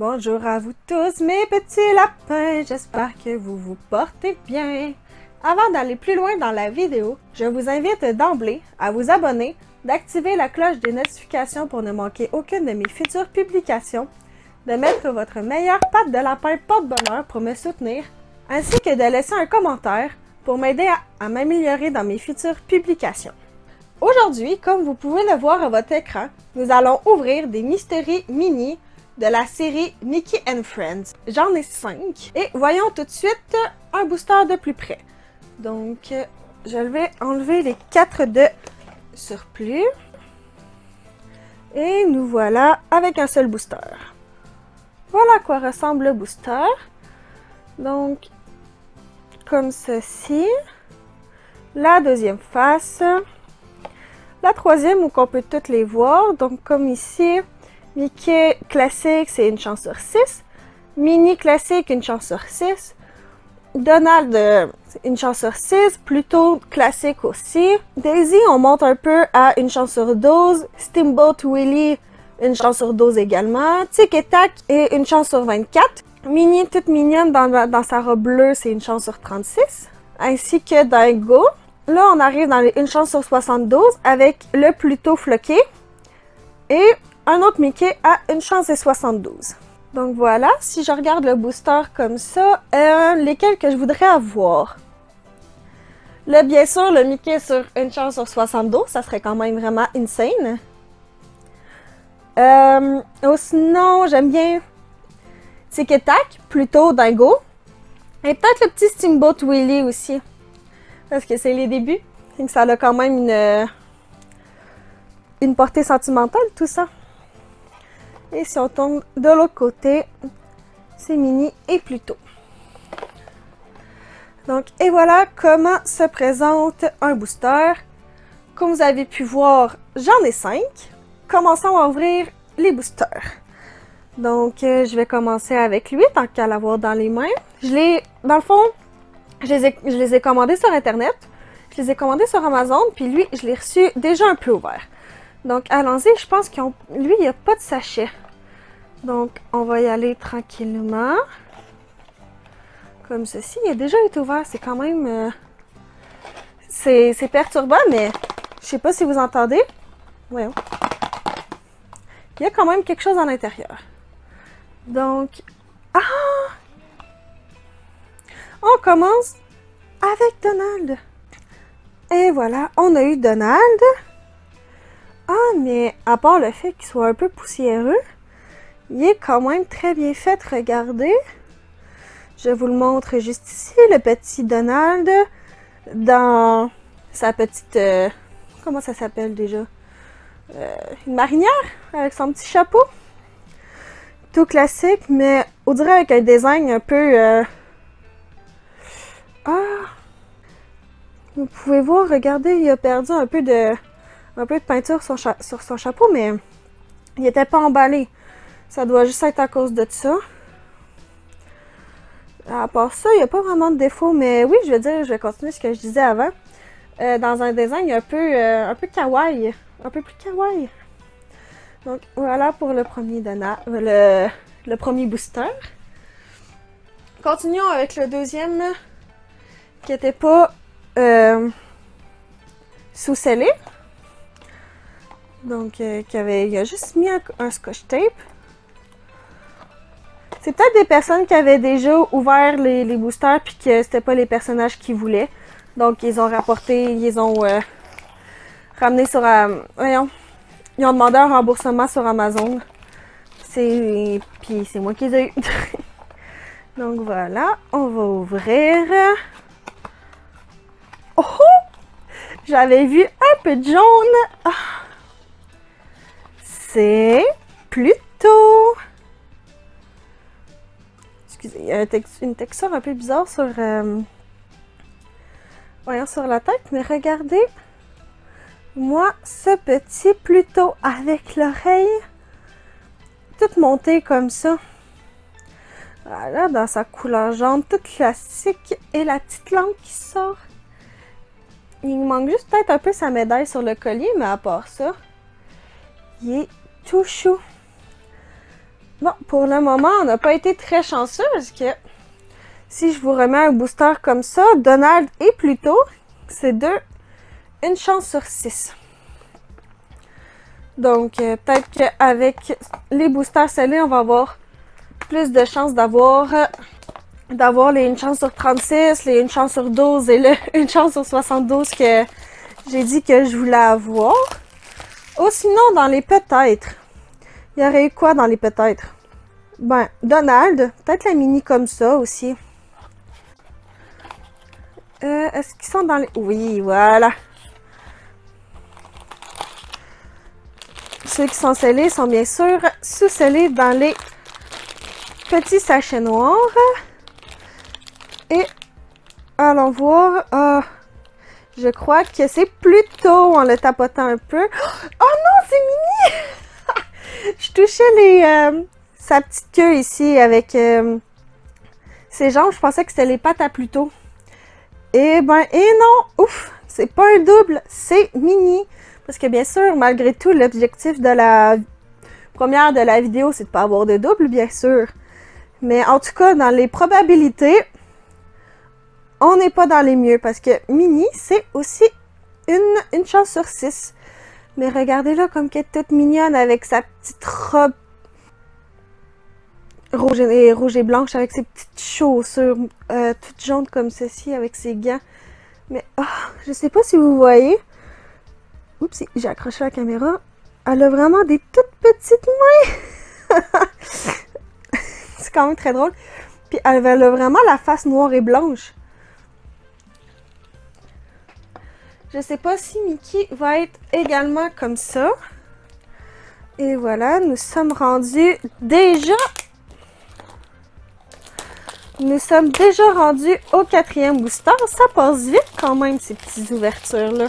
Bonjour à vous tous mes petits lapins, j'espère que vous vous portez bien. Avant d'aller plus loin dans la vidéo, je vous invite d'emblée à vous abonner, d'activer la cloche des notifications pour ne manquer aucune de mes futures publications, de mettre votre meilleure patte de lapin porte-bonheur pour me soutenir, ainsi que de laisser un commentaire pour m'aider à m'améliorer dans mes futures publications. Aujourd'hui, comme vous pouvez le voir à votre écran, nous allons ouvrir des mysteries mini de la série Mickey and Friends. J'en ai 5 et voyons tout de suite un booster de plus près. Donc, je vais enlever les 4 de surplus et nous voilà avec un seul booster. Voilà à quoi ressemble le booster. Donc, comme ceci. La deuxième face. La troisième où on peut toutes les voir. Donc, comme ici, Mickey classique, c'est une chance sur 6. Minnie classique, une chance sur 6. Donald, une chance sur 6. Pluto classique aussi. Daisy, on monte un peu à une chance sur 12. Steamboat Willie, une chance sur 12 également. Tic et Tac et une chance sur 24. Minnie, toute mignonne dans sa robe bleue, c'est une chance sur 36. Ainsi que Dingo. Là, on arrive dans les une chance sur 72 avec le Pluto floqué. Et un autre Mickey à une chance et 72. Donc voilà, si je regarde le booster comme ça, lesquels que je voudrais avoir. Là, bien sûr, le Mickey sur une chance sur 72, ça serait quand même vraiment insane. Sinon, j'aime bien Tic et Tac, plutôt Dingo. Et peut-être le petit Steamboat Willie aussi. Parce que c'est les débuts. Et que ça a quand même une portée sentimentale, tout ça. Et si on tombe de l'autre côté, c'est Minnie et Pluto. Donc, et voilà comment se présente un booster. Comme vous avez pu voir, j'en ai 5. Commençons à ouvrir les boosters. Donc, je vais commencer avec lui, tant qu'à l'avoir dans les mains. Dans le fond, je les ai commandés sur Internet. Je les ai commandés sur Amazon, puis lui, je l'ai reçu déjà un peu ouvert. Donc, allons-y, je pense qu'il lui, il n'y a pas de sachet. Donc, on va y aller tranquillement. Comme ceci. Il a déjà été ouvert. C'est quand même... c'est perturbant, mais je sais pas si vous entendez. Voyons. Il y a quand même quelque chose à l'intérieur. Donc... Ah! On commence avec Donald. Et voilà, on a eu Donald. Ah, mais à part le fait qu'il soit un peu poussiéreux, il est quand même très bien fait, regardez. Je vous le montre juste ici, le petit Donald, dans sa petite... comment ça s'appelle déjà? Une marinière, avec son petit chapeau. Tout classique, mais on dirait avec un design un peu... Ah! Vous pouvez voir, regardez, il a perdu un peu de peinture sur son chapeau, mais il n'était pas emballé. Ça doit juste être à cause de ça. À part ça, il n'y a pas vraiment de défaut, mais oui, je vais continuer ce que je disais avant. Dans un design un peu kawaii, un peu plus kawaii. Donc voilà pour le premier le premier booster. Continuons avec le deuxième qui n'était pas sous-scellé. Donc il a juste mis un scotch tape. C'est peut-être des personnes qui avaient déjà ouvert les boosters puis que c'était pas les personnages qu'ils voulaient. Donc ils ont ramené sur voyons. Ils ont demandé un remboursement sur Amazon. Puis c'est moi qui les ai eu. Donc voilà, on va ouvrir. Oh! J'avais vu un peu de jaune. Ah. C'est Pluto. Excusez, il y a une texture un peu bizarre sur la tête, mais regardez. Moi, ce petit Pluto avec l'oreille toute montée comme ça. Voilà, dans sa couleur jaune, toute classique. Et la petite langue qui sort. Il manque juste peut-être un peu sa médaille sur le collier, mais à part ça, il est tout chou. Bon, pour le moment, on n'a pas été très chanceux parce que si je vous remets un booster comme ça, Donald et Pluto, c'est une chance sur 6. Donc, peut-être qu'avec les boosters scellés, on va avoir plus de chances d'avoir les une chance sur 36, les une chance sur 12 et une chance sur 72 que j'ai dit que je voulais avoir. Ou sinon, dans les peut-être, il y aurait eu quoi dans les peut-être? Ben, Donald, peut-être la mini comme ça aussi. Est-ce qu'ils sont dans les... Oui, voilà. Ceux qui sont scellés sont bien sûr sous-scellés dans les petits sachets noirs. Et allons voir. Je crois que c'est Pluto en le tapotant un peu. Oh non, c'est Mini! Je touchais sa petite queue ici avec ses jambes. Je pensais que c'était les pattes à Pluto. Et non! Ouf! C'est pas un double, c'est Mini. Parce que bien sûr, malgré tout, l'objectif de la première de la vidéo, c'est de pas avoir de double, bien sûr. Mais en tout cas, dans les probabilités, on n'est pas dans les mieux. Parce que Mini, c'est aussi une chance sur 6. Mais regardez-la comme qu'elle est toute mignonne avec sa petite robe rouge et blanche, avec ses petites chaussures toutes jaunes comme ceci, avec ses gants. Mais je sais pas si vous voyez. Oups, j'ai accroché la caméra. Elle a vraiment des toutes petites mains. C'est quand même très drôle. Puis elle a vraiment la face noire et blanche. Je sais pas si Mickey va être également comme ça. Et voilà, nous sommes rendus déjà... Nous sommes déjà rendus au 4e booster. Ça passe vite quand même, ces petites ouvertures-là.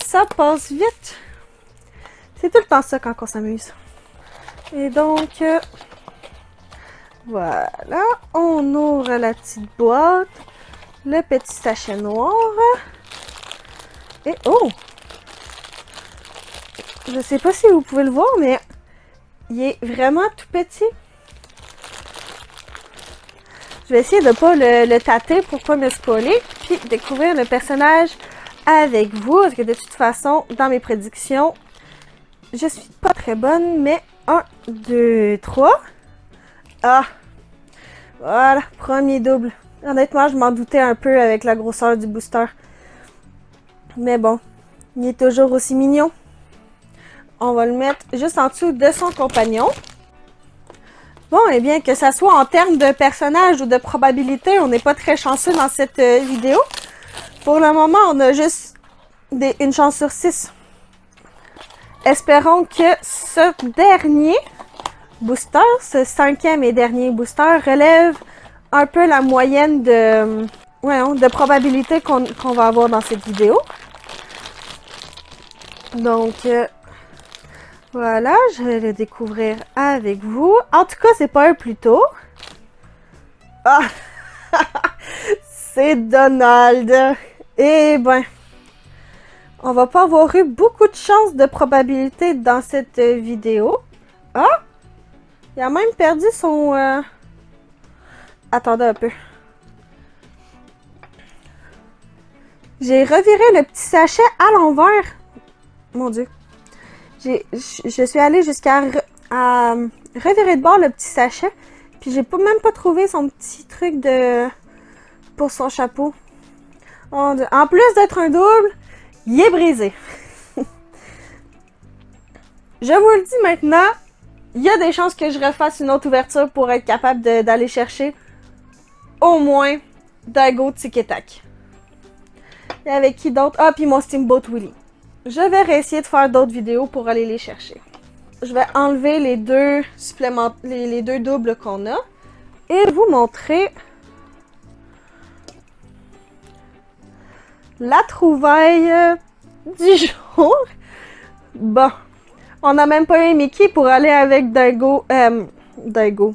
Ça passe vite. C'est tout le temps ça quand on s'amuse. Et donc, voilà. On ouvre la petite boîte. Le petit sachet noir. Et oh! Je sais pas si vous pouvez le voir, mais il est vraiment tout petit. Je vais essayer de ne pas le tâter pour pas me spoiler. Puis découvrir le personnage avec vous. Parce que de toute façon, dans mes prédictions, je suis pas très bonne. Mais 1, 2, 3. Ah! Voilà, premier double. Honnêtement, je m'en doutais un peu avec la grosseur du booster. Mais bon, il est toujours aussi mignon. On va le mettre juste en dessous de son compagnon. Bon, et bien, que ça soit en termes de personnage ou de probabilité, on n'est pas très chanceux dans cette vidéo. Pour le moment, on a juste une chance sur 6. Espérons que ce dernier booster, ce 5e et dernier booster, relève un peu la moyenne de probabilité qu'on va avoir dans cette vidéo. Donc, voilà, je vais le découvrir avec vous. En tout cas, c'est pas un Pluto. Ah! C'est Donald. Eh ben, on va pas avoir eu beaucoup de chance de probabilité dans cette vidéo. Ah! Il a même perdu son... Attendez un peu. J'ai reviré le petit sachet à l'envers. Mon Dieu. Je suis allée jusqu'à revirer de bord le petit sachet. Puis j'ai même pas trouvé son petit truc pour son chapeau. En plus d'être un double, il est brisé. Je vous le dis maintenant, il y a des chances que je refasse une autre ouverture pour être capable d'aller chercher au moins Daigo Tiki-Tac. Et avec qui d'autre? Ah, puis mon Steamboat Willie. Je vais réessayer de faire d'autres vidéos pour aller les chercher. Je vais enlever les deux les deux doubles qu'on a et vous montrer la trouvaille du jour. Bon, on n'a même pas eu Mickey pour aller avec Daigo. Daigo,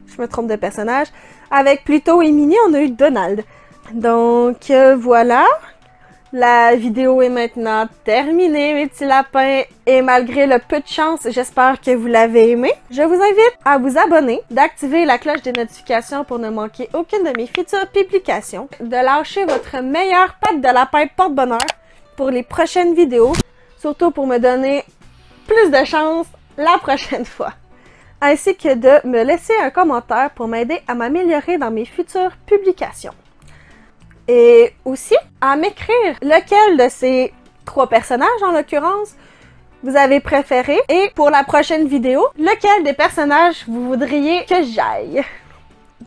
je me trompe de personnage. Avec Pluto et Minnie, on a eu Donald. Donc voilà. La vidéo est maintenant terminée, mes petits lapins, et malgré le peu de chance, j'espère que vous l'avez aimé. Je vous invite à vous abonner, d'activer la cloche des notifications pour ne manquer aucune de mes futures publications, de lâcher votre meilleure patte de lapin porte-bonheur pour les prochaines vidéos, surtout pour me donner plus de chance la prochaine fois, ainsi que de me laisser un commentaire pour m'aider à m'améliorer dans mes futures publications. Et aussi, à m'écrire lequel de ces 3 personnages, en l'occurrence, vous avez préféré. Et pour la prochaine vidéo, lequel des personnages vous voudriez que j'aille.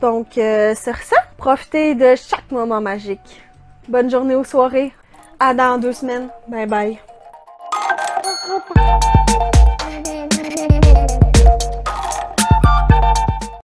Donc, sur ça, profitez de chaque moment magique. Bonne journée ou soirée. À dans 2 semaines. Bye bye.